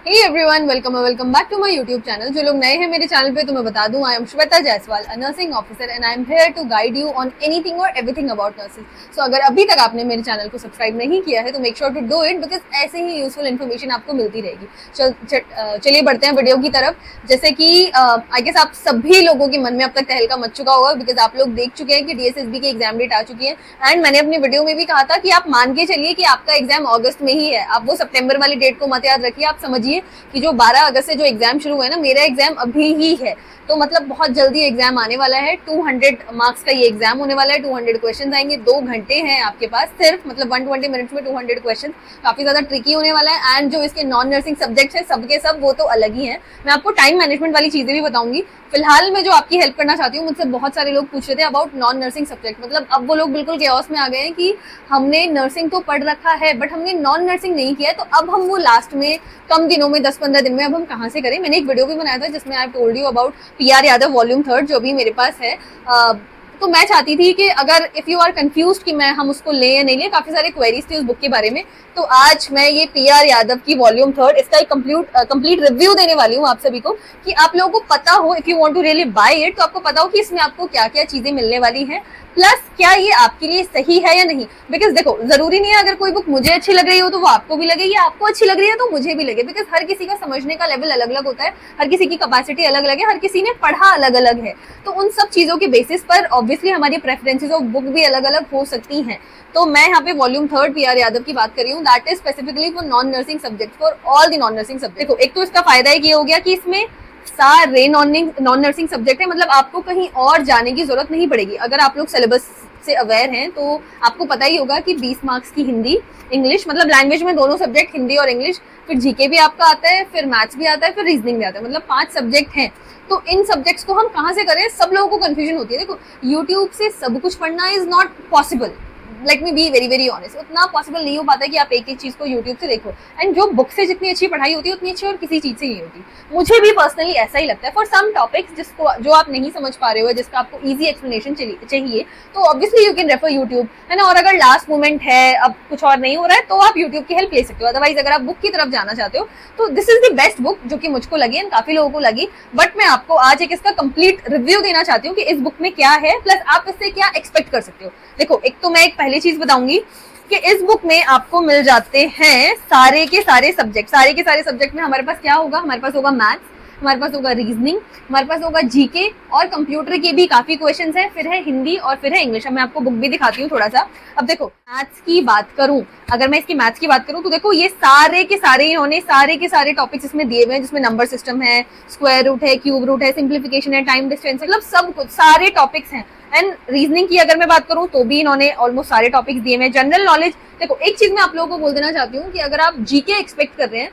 Hey everyone, welcome back to my YouTube channel. जो लोग नए हैं मेरे चैनल पे तो मैं बता दूं, I am Shweta Jaiswal, a nursing officer and I am here to guide you on anything or everything about nurses. So अगर अभी तक आपने मेरे चैनल को सब्सक्राइब नहीं किया है तो make sure to do it because ऐसे ही यूजफुल इन्फॉर्मेशन आपको मिलती रहेगी. चलिए बढ़ते हैं वीडियो की तरफ. जैसे कि आई गेस आप सभी लोगों के मन में अब तक तहलका मच चुका होगा बिकॉज आप लोग देख चुके हैं कि DSSB की एग्जाम डेट आ चुकी है एंड मैंने अपनी वीडियो में भी कहा था कि आप मान के चलिए कि आपका एग्जाम अगस्त में ही है. आप वो सितंबर वाली डेट को मत याद रखिए. आप समझिए कि जो 12 अगस्त से जो एग्जाम शुरू हुआ है ना, मेरा एग्जाम अभी ही है तो मतलब बहुत जल्दी एग्जाम आने वाला है. 200 मार्क्स का ये एग्जाम होने वाला है. 200 क्वेश्चन आएंगे. 2 घंटे हैं आपके पास सिर्फ, मतलब 120 मिनट्स में 200 क्वेश्चन. काफी ज्यादा ट्रिकी होने वाला है एंड जो इसके नॉन नर्सिंग सब्जेक्ट है सबके सब वो तो अलग ही है. मैं आपको टाइम मैनेजमेंट वाली चीजें भी बताऊंगी. फिलहाल मैं जो आपकी हेल्प करना चाहती हूँ, मुझसे बहुत सारे लोग पूछ रहे थे अबाउट नॉन नर्सिंग सब्जेक्ट. मतलब अब वो लोग बिल्कुल केओस में आ गए हैं कि हमने नर्सिंग तो पढ़ रखा है बट हमने नॉन नर्सिंग नहीं किया है, तो अब हम वो लास्ट में कम दिनों में 10-15 दिन में अब हम कहाँ से करें. मैंने एक वीडियो भी बनाया था जिसमें I told you about PR Yadav volume 3 जो भी मेरे पास है. तो मैं चाहती थी कि अगर इफ यू आर कंफ्यूज्ड कि मैं हम उसको ले या नहीं ले, काफी सारे क्वेरीज थी उस बुक के बारे में, तो आज मैं ये PR यादव की वॉल्यूम 3 इसका एक कंप्लीट रिव्यू देने वाली हूँ आप सभी को कि आप लोगों को पता हो, if you want to really buy it, तो आपको पता हो कि इसमें आपको क्या क्या चीजें मिलने वाली हैं, प्लस क्या ये आपके लिए सही है या नहीं. बिकॉज देखो, जरूरी नहीं है अगर कोई बुक मुझे अच्छी लग रही हो तो वो आपको भी लगेगी, आपको अच्छी लग रही है तो मुझे भी लगे. बिकॉज हर किसी का समझने का लेवल अलग अलग होता है, हर किसी की कैपेसिटी अलग अलग है, हर किसी ने पढ़ा अलग अलग है. तो उन सब चीजों के बेसिस पर ऑब्वियसली हमारी प्रेफरेंसेस ऑफ बुक भी अलग अलग हो सकती हैं. तो मैं यहाँ पे वॉल्यूम 3 PR यादव की बात कर रही हूँ. That is specifically for non nursing subject, for all the non nursing subject. देखो, एक तो इसका फायदा ये हो गया कि इसमें सारे नॉन नर्सिंग सब्जेक्ट है. मतलब आपको कहीं और जाने की जरूरत नहीं पड़ेगी. अगर आप लोग सिलेबस से अवेयर हैं तो आपको पता ही होगा कि 20 मार्क्स की हिंदी इंग्लिश, मतलब लैंग्वेज में दोनों सब्जेक्ट हिंदी और इंग्लिश, फिर GK भी आपका आता है, फिर मैथ्स भी आता है, फिर रीजनिंग भी आता है. मतलब 5 सब्जेक्ट हैं. तो इन सब्जेक्ट्स को हम कहाँ से करें, सब लोगों को कंफ्यूजन होती है. देखो, यूट्यूब से सब कुछ पढ़ना is not possible. Let me be very very honest, उतना पॉसिबल नहीं हो पाता है कि आप एक एक चीज को यूट्यूब से देखो. एंड जो बुक से जितनी अच्छी पढ़ाई होती है उतनी अच्छी और किसी चीज से नहीं होती. मुझे भी पर्सनली ऐसा ही लगता है. फॉर सम टॉपिक्स जिसको जो आप नहीं समझ पा रहे हो, जिसका आपको इजी एक्सप्लेनेशन चाहिए, तो obviously you can refer YouTube, है ना. और अगर लास्ट मोमेंट है, अब कुछ और नहीं हो रहा है, तो आप यूट्यूब की हेल्प ले सकते हो. अदरवाइज अगर आप बुक की तरफ जाना चाहते हो तो this is the best book जो कि मुझको लगी एंड काफी लोगों को लगी. बट मैं आपको आज एक इसका कंप्लीट रिव्यू देना चाहती हूँ कि इस बुक में क्या है, प्लस आप इससे क्या एक्सपेक्ट कर सकते हो. देखो, एक तो मैं एक पहली चीज बताऊंगी कि इस बुक में आपको मिल जाते हैं सारे के सारे सब्जेक्ट में हमारे पास क्या होगा, हमारे पास होगा मैथ्स, हमारे पास होगा रीजनिंग, हमारे पास होगा GK और कंप्यूटर के भी काफी क्वेश्चंस हैं, फिर है हिंदी और फिर है इंग्लिश. अब मैं आपको बुक भी दिखाती हूँ थोड़ा सा. अब देखो, मैथ्स की बात करूं, अगर मैं इसकी मैथ्स की बात करूं तो देखो ये सारे के सारे इन्होंने सारे के सारे टॉपिक्स इसमें दिए हुए हैं, जिसमें नंबर सिस्टम है, स्क्वायर रूट है, क्यूब रूट है, सिंप्लीफिकेशन है, टाइम डिस्टेंस, मतलब सब कुछ सारे टॉपिक्स हैं. एंड रीजनिंग की अगर मैं बात करूं तो भी इन्होंने ऑलमोस्ट सारे टॉपिक्स दिए हैं. जनरल नॉलेज, देखो एक चीज मैं आप लोगों को बोल देना चाहती हूँ कि अगर आप GK एक्सपेक्ट कर रहे हैं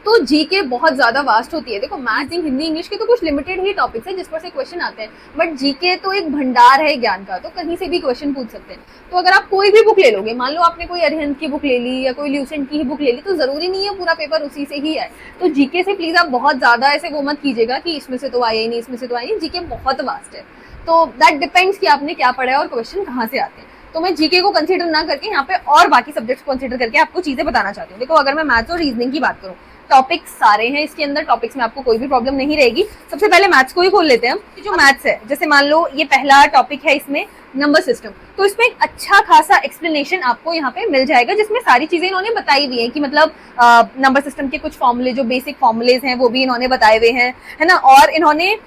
तो GK बहुत ज्यादा वास्ट होती है. देखो, मैथ्स, हिंदी, इंग्लिश के तो कुछ लिमिटेड ही टॉपिक्स हैं जिस पर से क्वेश्चन आते हैं, बट GK तो एक भंडार है ज्ञान का, तो कहीं से भी क्वेश्चन पूछ सकते हैं. तो अगर आप कोई भी बुक ले लोगे, मान लो आपने कोई अरिहंत की बुक ले ली या कोई ल्यूसेंट की ही बुक ले ली, तो जरूरी नहीं है पूरा पेपर उसी से ही आए. तो GK से प्लीज आप बहुत ज्यादा ऐसे वो मत कीजिएगा कि इसमें से तो आया ही नहीं, इसमें से तो आया नहीं. GK बहुत वास्ट है. तो दैट डिपेंड्स कि आपने क्या पढ़ा है और क्वेश्चन कहाँ से आते हैं. तो मैं GK को कंसीडर ना करके यहाँ पे और बाकी सब्जेक्ट्स को कंसीडर करके आपको चीजें बताना चाहती हूँ. देखो, अगर मैं मैथ्स और रीजनिंग की बात करूँ, टॉपिक्स सारे हैं इसके अंदर, टॉपिक्स में आपको कोई भी प्रॉब्लम नहीं रहेगी. सबसे पहले मैथ्स को ही खोल लेते हैं. जो मैथ्स है, जैसे मान लो ये पहला टॉपिक है, इसमें नंबर सिस्टम, तो इसमें एक अच्छा खासा एक्सप्लेनेशन आपको यहाँ पे मिल जाएगा जिसमें सारी चीजें इन्होंने बताई हुई हैं कि मतलब नंबर सिस्टम के कुछ फॉर्मूले, जो बेसिक फॉर्मूलेज हैं वो भी इन्होंने बताए हुए हैं, है ना. और इन्होंने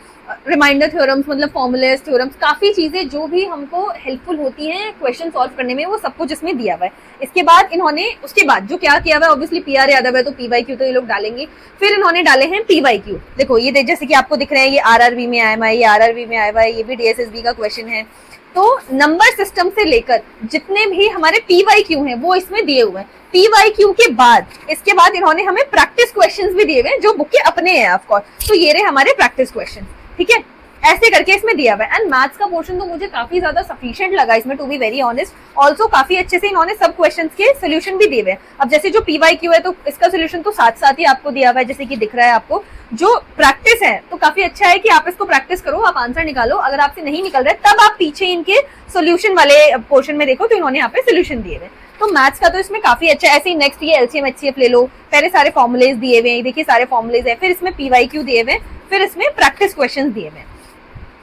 रिमाइंडर थ्योरम्स, मतलब फॉर्मूलेज, थ्योरम्स, काफी चीजें जो भी हमको हेल्पफुल होती हैं क्वेश्चन सॉल्व करने में, वो सब कुछ इसमें दिया हुआ है. इसके बाद इन्होंने उसके बाद जो क्या किया हुआ है, ऑब्वियसली PR यादव है तो PYQ तो ये लोग डालेंगे. फिर इन्होंने डाले हैं PYQ. देखो ये जैसे कि आपको दिख रहे हैं, ये RRB में आया हुआ है, ये RRB में आया हुआ है, ये भी DSSB का क्वेश्चन है. तो नंबर सिस्टम से लेकर जितने भी हमारे PYQ हैं वो इसमें दिए हुए हैं. PYQ के बाद इसके बाद इन्होंने हमें प्रैक्टिस क्वेश्चंस भी दिए हुए हैं जो बुक के अपने हैं ऑफ कोर्स. तो ये रहे हमारे प्रैक्टिस क्वेश्चन, ठीक है, ऐसे करके इसमें दिया हुआ है. एंड मैथ्स का पोर्शन तो मुझे काफी ज्यादा सफिशिएंट लगा इसमें, to be very honest. Also काफी अच्छे से इन्होंने सब क्वेश्चंस के सोल्यूशन भी दिए हुए हैं. अब जैसे जो PYQ है तो इसका सोल्यूशन तो साथ साथ ही आपको दिया हुआ है, जैसे कि दिख रहा है आपको. जो प्रैक्टिस है तो काफी अच्छा है कि आप इसको प्रैक्टिस करो, आप आंसर निकालो. अगर आपसे नहीं निकल रहा है तब आप पीछे इनके सोल्यूशन वाले पोर्शन में देखो तो इन्होंने यहाँ पे सोल्यूशन दिए हुए. तो मैथ्स का तो इसमें काफी अच्छा है। ऐसे ही नेक्स्ट ये एलसीएम एचसीएफ ले लो, पहले सारे फॉर्मुलेज दिए हुए हैं, देखिए सारे फॉर्मुलेज है, फिर इसमें पीवाईक्यू दिए हुए, फिर इसमें प्रैक्टिस क्वेश्चन दिए हुए।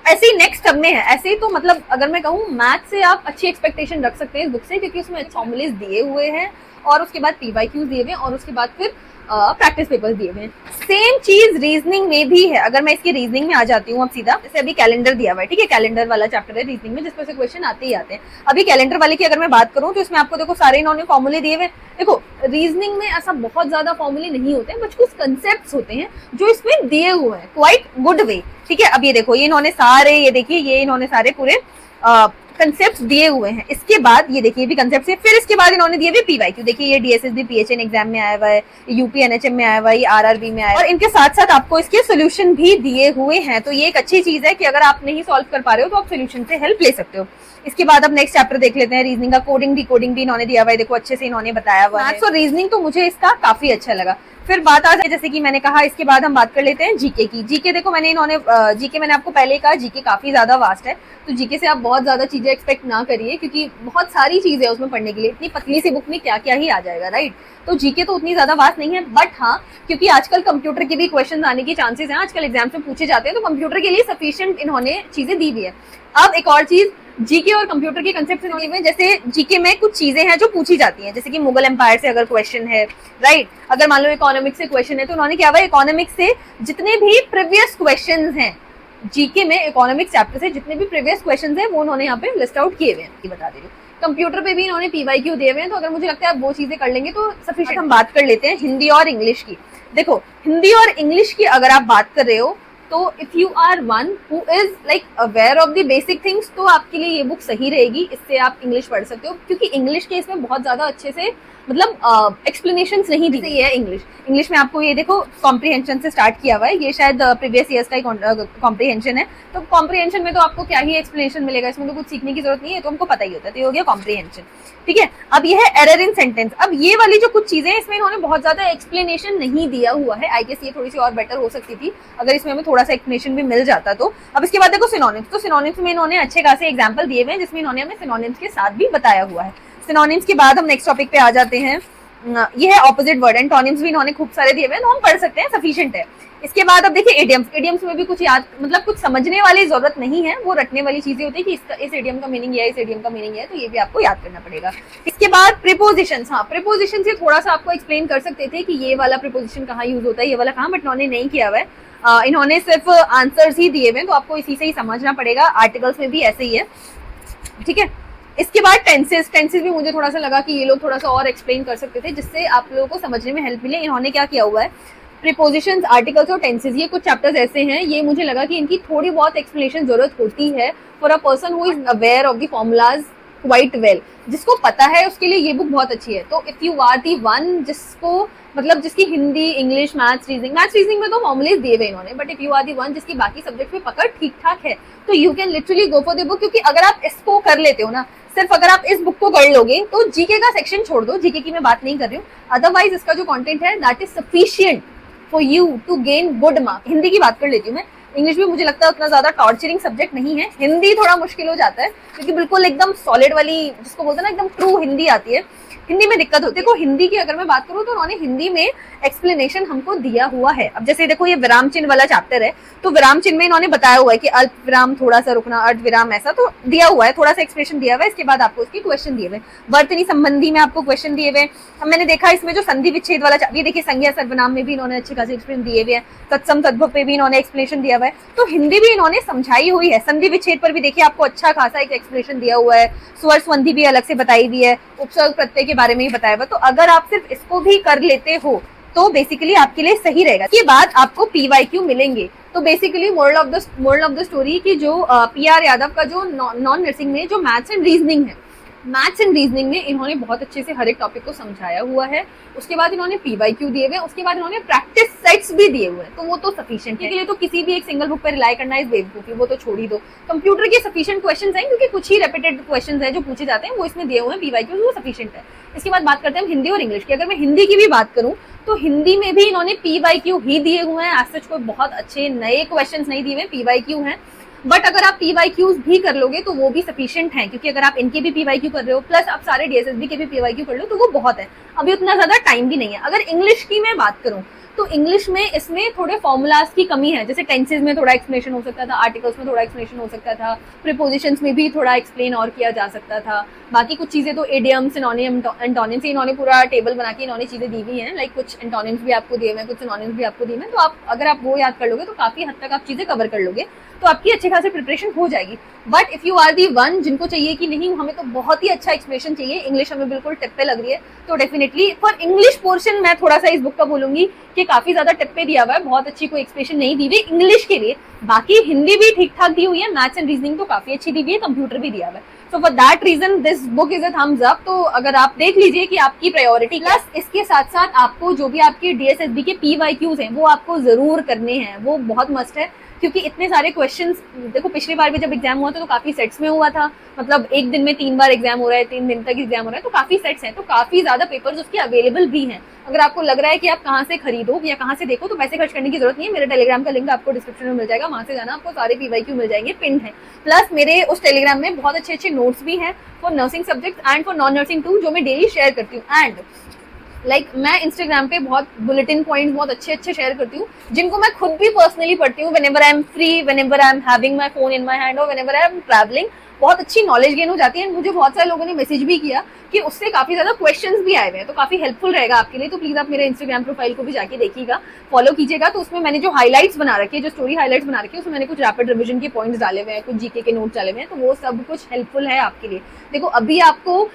ऐसे ही नेक्स्ट सब में है। ऐसे ही तो मतलब अगर मैं कहूँ मैथ से आप अच्छी एक्सपेक्टेशन रख सकते हैं इस बुक से, क्योंकि उसमें फॉर्मुलेज दिए हुए हैं और उसके बाद पीवाईक्यूज दिए हुए हैं और उसके बाद फिर प्रैक्टिस पेपर्स दिए हुए हैं। सेम चीज रीजनिंग में भी है। अगर मैं इसकी रीजनिंग में आ जाती हूँ अब सीधा, जैसे अभी कैलेंडर दिया हुआ है, ठीक है, कैलेंडर वाला चैप्टर है रीजनिंग में जिसमें से क्वेश्चन आते ही आते हैं। अभी कैलेंडर वाले की अगर मैं बात करूँ तो इसमें आपको देखो सारे इन्होंने फॉर्मूले दिए हुए। देखो रीजनिंग में ऐसा बहुत ज्यादा फॉर्मूले नहीं होते हैं, बट कुछ कंसेप्ट होते हैं जो इसमें दिए हुए हैं क्वाइट गुड वे, ठीक है। अब ये देखो ये इन्होंने सारे, ये देखिए ये इन्होंने सारे पूरे कंसेप्ट्स दिए हुए हैं। इसके बाद ये देखिए भी कंसेप्ट है, फिर इसके बाद इन्होंने दिए हुए पीवाईक्यू। देखिए ये डीएसएसबी पीएचएन एग्जाम में आया हुआ है, यूपी एनएचएम में आया हुआ है, आरआरबी में आया है, और इनके साथ साथ आपको इसके सोल्यूशन भी दिए हुए हैं। तो ये एक अच्छी चीज है कि अगर आप नहीं सॉल्व कर पा रहे हो तो आप सोल्यूशन से हेल्प ले सकते हो। इसके बाद अब नेक्स्ट चैप्टर देख लेते हैं रीजनिंग का। कोडिंग डिकोडिंग भी इन्होंने दिया हुआ है, देखो अच्छे से इन्होंने बताया हुआ है। मैथ्स और रीजनिंग तो मुझे इसका काफी अच्छा लगा। फिर बात आ जाए, जैसे कि मैंने कहा, इसके बाद हम बात कर लेते हैं जीके की। जीके देखो जीके मैंने आपको पहले कहा जीके काफी ज्यादा वास्ट है, तो जीके से आप बहुत ज्यादा चीजें एक्सपेक्ट ना करिए, क्योंकि बहुत सारी चीजें उसमें पढ़ने के लिए। इतनी पतली सी बुक में क्या क्या ही आ जाएगा, राइट। तो जीके तो उतनी ज्यादा वास्ट नहीं है, बट हाँ क्योंकि आजकल कंप्यूटर के भी क्वेश्चन आने के चांसेस हैं, आजकल एग्जाम्स में पूछे जाते हैं, तो कंप्यूटर के लिए सफिशिएंट इन्होंने चीजें दी हुई है। अब एक और चीज, जीके और कंप्यूटर के कंसेप्ट इन्होंने में, जैसे जीके में कुछ चीजें हैं जो पूछी जाती हैं, जैसे कि मुगल एम्पायर से अगर क्वेश्चन है, राइट। अगर मान लो इकोनॉमिक्स से क्वेश्चन है तो उन्होंने क्या हुआ, इकोनॉमिक्स से जितने भी प्रीवियस क्वेश्चन हैं जीके में, इकोनॉमिक्स चैप्टर से जितने भी प्रीवियस क्वेश्चन हैं वो उन्होंने यहाँ पे लिस्ट आउट किए हुए हैं, बता दे रही हूँ। कंप्यूटर पे भी इन्होंने पीवाईक्यू दिए हुए हैं, तो अगर मुझे लगता है आप वो चीजें कर लेंगे तो सफिशिएंट। हम बात कर लेते हैं हिंदी और इंग्लिश की। देखो हिंदी और इंग्लिश की अगर आप बात कर रहे हो तो if you are one who is like aware of the basic things, तो आपके लिए ये बुक सही रहेगी। इससे आप इंग्लिश पढ़ सकते हो, क्योंकि इंग्लिश के इसमें बहुत ज्यादा अच्छे से मतलब एक्सप्लेनेशंस नहीं दी गई है। इंग्लिश में आपको ये देखो कॉम्प्रिहेंशन से स्टार्ट किया हुआ है, ये शायद प्रीवियस ईयर्स का ही कॉम्प्रिहेंशन है। तो कॉम्प्रिहेंशन में तो आपको क्या ही एक्सप्लेनेशन मिलेगा, इसमें तो कुछ सीखने की जरूरत नहीं है, तो हमको पता ही होता है। तो ये हो गया कॉम्प्रिहेंशन, ठीक है। अब ये है एरर इन सेंटेंस। अब ये वाली जो कुछ चीजें हैं इसमें इन्होंने बहुत ज्यादा एक्सप्लेनेशन नहीं दिया हुआ है। आई गेस ये थोड़ी सी और बेटर हो सकती थी अगर इसमें हमें थोड़ा सा एक्सप्लेनेशन भी मिल जाता तो। अब इसके बाद देखो सिनोनिम्स। तो सिनोनिम्स में इन्होंने अच्छे खासे एग्जाम्पल दिए हुए हैं, जिसमें इन्होंने हमें सिनोनिम्स के साथ भी बताया हुआ है। सिनोनिम्स के बाद हम नेक्स्ट टॉपिक पे आ जाते हैं, ये है ऑपोजिट वर्ड। एंटोनिम्स भी इन्होंने खूब सारे दिए हुए हैं, तो हम पढ़ सकते हैं, सफिशिएंट है। इसके बाद अब देखिए इडियम्स। इडियम्स में भी कुछ याद, मतलब कुछ समझने वाली जरूरत नहीं है, वो रटने वाली चीजें होती है कि इस इडियम का मीनिंग है, इस इडियम का मीनिंग है, तो ये भी आपको याद करना पड़ेगा। इसके बाद प्रीपोजिशंस। हाँ, प्रीपोजिशन से थोड़ा सा आपको एक्सप्लेन कर सकते थे कि ये वाला प्रीपोजिशन कहाँ यूज होता है, ये वाला कहाँ, बट इन्होंने नहीं किया हुआ है। इन्होंने सिर्फ आंसर्स ही दिए हुए हैं, तो आपको इसी से ही समझना पड़ेगा। आर्टिकल्स में भी ऐसे ही है, ठीक है। इसके बाद टेंसेस। टेंसेस भी मुझे थोड़ा सा लगा कि ये लोग थोड़ा सा और एक्सप्लेन कर सकते थे, जिससे आप लोगों को समझने में हेल्प मिले। इन्होंने क्या किया हुआ है, प्रीपोजिशंस, आर्टिकल्स और टेंसेस, ये कुछ चैप्टर्स ऐसे हैं, ये मुझे लगा कि इनकी थोड़ी बहुत एक्सप्लेनेशन जरूरत होती है for a person who is aware of the formulas quite well. जिसको पता है उसके लिए ये बुक बहुत अच्छी है। तो if you are the one जिसको मतलब जिसकी हिंदी, इंग्लिश, मैथ्स, रीजनिंग में तो फॉर्मुलेज दिए हुए इन्होंने, but if you are the one जिसकी बाकी सब्जेक्ट में पकड़ ठीक ठाक है, तो you can literally go for the book. क्योंकि अगर आप इसको कर लेते हो ना, सिर्फ अगर आप इस बुक को कर लोगे, तो जीके का सेक्शन छोड़ दो, जीके की मैं बात नहीं कर रही हूँ, अदरवाइज इसका जो कंटेंट है that is sufficient for you to gain good marks. Hindi की बात कर लेती हूँ मैं, इंग्लिश भी मुझे लगता है उतना ज्यादा टॉर्चरिंग सब्जेक्ट नहीं है। हिंदी थोड़ा मुश्किल हो जाता है, क्योंकि बिल्कुल एकदम सॉलिड वाली, जिसको बोलते हैं ना एकदम ट्रू हिंदी आती है, हिंदी में दिक्कत होती है। देखो हिंदी की अगर मैं बात करूँ तो उन्होंने हिंदी में एक्सप्लेनेशन हमको दिया हुआ है। अब जैसे देखो ये विराम चिन्ह वाला चैप्टर है, तो विराम चिन्ह में इन्होंने बताया हुआ है कि अल्प विराम, थोड़ा सा रुकना, अर्ध विराम, ऐसा तो दिया हुआ है, थोड़ा सा एक्सप्लेनेशन दिया हुआ है। इसके बाद आपको इसके क्वेश्चन दिए हुए, वर्तनी संबंधी में आपको क्वेश्चन दिए हुए। अब मैंने देखा इसमें जो संधि विच्छेद वाला, ये देखिए संज्ञा सर्वनाम में भी इन्होंने अच्छे खासे एक्सप्लेन दिए हुए हैं, तत्सम तद्भव पे भी इन्होंने एक्सप्लेनेशन दिया हुआ है। तो हिंदी भी इन्होंने समझाई हुई है। संधि विच्छेद पर भी देखिए आपको अच्छा खासा एक एक्सप्लेनेशन दिया हुआ है, स्वर संधि भी अलग से बताई हुई है, उपसर्ग प्रत्यय के बारे में भी बताया हुआ। तो अगर आप सिर्फ इसको भी कर लेते हो तो बेसिकली आपके लिए सही रहेगा। इसके बाद आपको पीवाईक्यू मिलेंगे। तो basically moral of the story की जो पीआर यादव का जो नॉन नर्सिंग में जो मैथ्स एंड रीजनिंग है, मैथ्स एंड रीजनिंग में इन्होंने बहुत अच्छे से हर एक टॉपिक को समझाया हुआ है। उसके बाद इन्होंने पीवाईक्यू दिए हुए, उसके बाद इन्होंने प्रैक्टिस सेट्स भी दिए हुए हैं, तो वो तो सफिशिएंट है। के लिए तो किसी भी एक सिंगल बुक पर रिलाई करना इज बेवकूफी, वो तो छोड़ ही दो। कंप्यूटर के सफिशिएंट क्वेश्चंस हैं, क्योंकि कुछ ही रिपीटेड क्वेश्चंस हैं जो पूछे जाते हैं, वो इसमें दिए हुए हैं, पीवाईक्यू वो सफिशिएंट है। इसके बाद बात करते हैं हम हिंदी और इंग्लिश की। अगर मैं हिंदी की भी बात करूं तो हिंदी में भी इन्होंने पीवाईक्यू ही दिए हुए हैं। आज सच कोई बहुत अच्छे नए क्वेश्चंस नहीं दिए हुए, पीवाईक्यू हैं। बट अगर आप PYQs भी कर लोगे तो वो भी सफिशिएंट है, क्योंकि अगर आप इनके भी PYQ कर रहे हो प्लस आप सारे DSSB के भी PYQ कर लो तो वो बहुत है। अभी उतना ज्यादा टाइम भी नहीं है। अगर इंग्लिश की मैं बात करूं तो इंग्लिश में इसमें थोड़े फॉर्मूलाज की कमी है, जैसे टेंसेज में थोड़ा एक्सप्लेनेशन हो सकता था, आर्टिकल्स में थोड़ा एक्सप्लेनेशन हो सकता था, प्रीपोजिशंस में भी थोड़ा एक्सप्लेन और किया जा सकता था। बाकी कुछ चीजें तो एडियम, सिनोनिम, एंटोनिम्स, इन्होंने पूरा टेबल बना के इन्होंने चीजें दी हुई हैं, लाइक कुछ एंटोनिम्स भी आपको दिए हुए हैं, कुछ सिनोनिम्स भी आपको दिए हुए हैं, तो आप अगर आप वो याद कर लोगे तो काफी हद तक आप चीजें कवर कर लोगे, तो आपकी अच्छी खासी प्रिपरेशन हो जाएगी। But if you are the one जिनको चाहिए कि नहीं हमें तो बहुत ही अच्छा एक्सप्लेनेशन चाहिए, इंग्लिश हमें बिल्कुल टिप्पे लग रही है, तो डेफिनेटली फॉर इंग्लिश पोर्शन मैं थोड़ा सा इस बुक का बोलूंगी कि काफी ज्यादा टिप्पे दिया हुआ है, बहुत अच्छी कोई एक्सप्लेनेशन नहीं दी हुई इंग्लिश के लिए। बाकी हिंदी भी ठीक ठाक दी हुई है, मैथ्स एंड रीजनिंग तो काफी अच्छी दी हुई है, कंप्यूटर भी दिया हुआ है। So for that reason this book is a thumbs up. तो अगर आप देख लीजिए कि आपकी प्रायोरिटी, प्लस इसके साथ साथ आपको जो भी आपके DSSB के PYQs हैं वो आपको जरूर करने हैं, वो बहुत मस्ट है, क्योंकि इतने सारे क्वेश्चंस, देखो पिछली बार भी जब एग्जाम हुआ था तो काफी सेट्स में हुआ था, मतलब एक दिन में 3 बार एग्जाम हो रहा है, 3 दिन तक एग्जाम हो रहा है, तो काफी सेट्स हैं, तो काफी ज्यादा पेपर्स उसके अवेलेबल भी हैं। अगर आपको लग रहा है कि आप कहाँ से खरीदो या कहाँ से देखो तो पैसे खर्च करने की जरूरत नहीं है, मेरे टेलीग्राम का लिंक आपको डिस्क्रिप्शन में मिल जाएगा, वहां से जाना, आपको सारे PYQ मिल जाएंगे, पिन है। प्लस मेरे उस टेलीग्राम में बहुत अच्छे अच्छे नोट्स भी हैं for nursing subject and for non nursing too, जो मैं डेली शेयर करती हूँ। एंड मैं इंस्टाग्राम पे बहुत बुलेटिन पॉइंट्स बहुत अच्छे अच्छे शेयर करती हूँ, जिनको मैं खुद भी पर्सनली पढ़ती हूँ whenever I am free, whenever I am having my phone in my hand, और व्हेनेवर आई एम ट्रैवलिंग। बहुत अच्छी नॉलेज गेन हो जाती है। मुझे बहुत सारे लोगों ने मैसेज भी किया कि उससे काफी ज्यादा क्वेश्चंस भी आए हुए हैं, तो काफी हेल्पफुल रहेगा आपके लिए। तो प्लीज आप मेरे इंस्टाग्राम प्रोफाइल को भी जाके देखिएगा, फॉलो कीजिएगा। तो उसमें मैंने जो हाईलाइट्स बना रखी है, जो स्टोरी हाईलाइट्स बना रखी है, उसमें मैंने कुछ रैपिड रिविजन के पॉइंट्स डाले हुए हैं, कुछ जीके के नोट्स डाले हुए हैं, तो वो सब कुछ हेल्पफुल है आपके लिए। देखो अभी आपको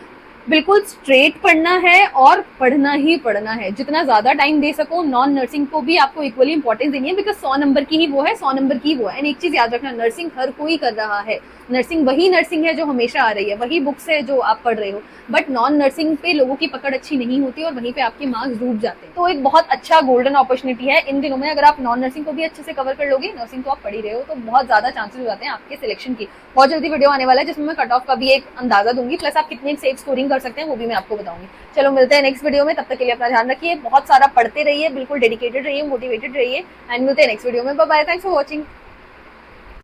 बिल्कुल स्ट्रेट पढ़ना है और पढ़ना ही पढ़ना है, जितना ज्यादा टाइम दे सको। नॉन नर्सिंग को भी आपको इक्वली इंपॉर्टेंस देनी है, बिकॉज 100 नंबर की ही वो है, 100 नंबर की वो है। एंड एक चीज याद रखना, नर्सिंग हर कोई कर रहा है, नर्सिंग वही नर्सिंग है जो हमेशा आ रही है, वही बुक्स है जो आप पढ़ रहे हो, बट नॉन नर्सिंग पे लोगों की पकड़ अच्छी नहीं होती और वहीं पे आपके मार्क्स डूब जाते हैं। तो एक बहुत अच्छा गोल्डन अपॉर्चुनिटी है इन दिनों में, अगर आप नॉन नर्सिंग को भी अच्छे से कवर कर लोगे, नर्सिंग तो आप पढ़ ही रहे हो, तो बहुत ज्यादा चांसेस हो जाते हैं आपके सिलेक्शन की। बहुत जल्दी वीडियो आने वाला है जिसमें मैं कट ऑफ का भी एक अंदाजा दूंगी, प्लस आप कितनी सेफ स्कोरिंग कर सकते हैं वो भी मैं आपको बताऊंगी। चलो मिलते हैं नेक्स्ट वीडियो में, तब तक के लिए अपना ध्यान रखिए, बहुत सारा पढ़ते रहिए, बिल्कुल डेडिकेटेड रहिए, मोटिवेटेड रहिए, एंड मिलते हैं नेक्स्ट वीडियो में। Bye bye, thanks for watching.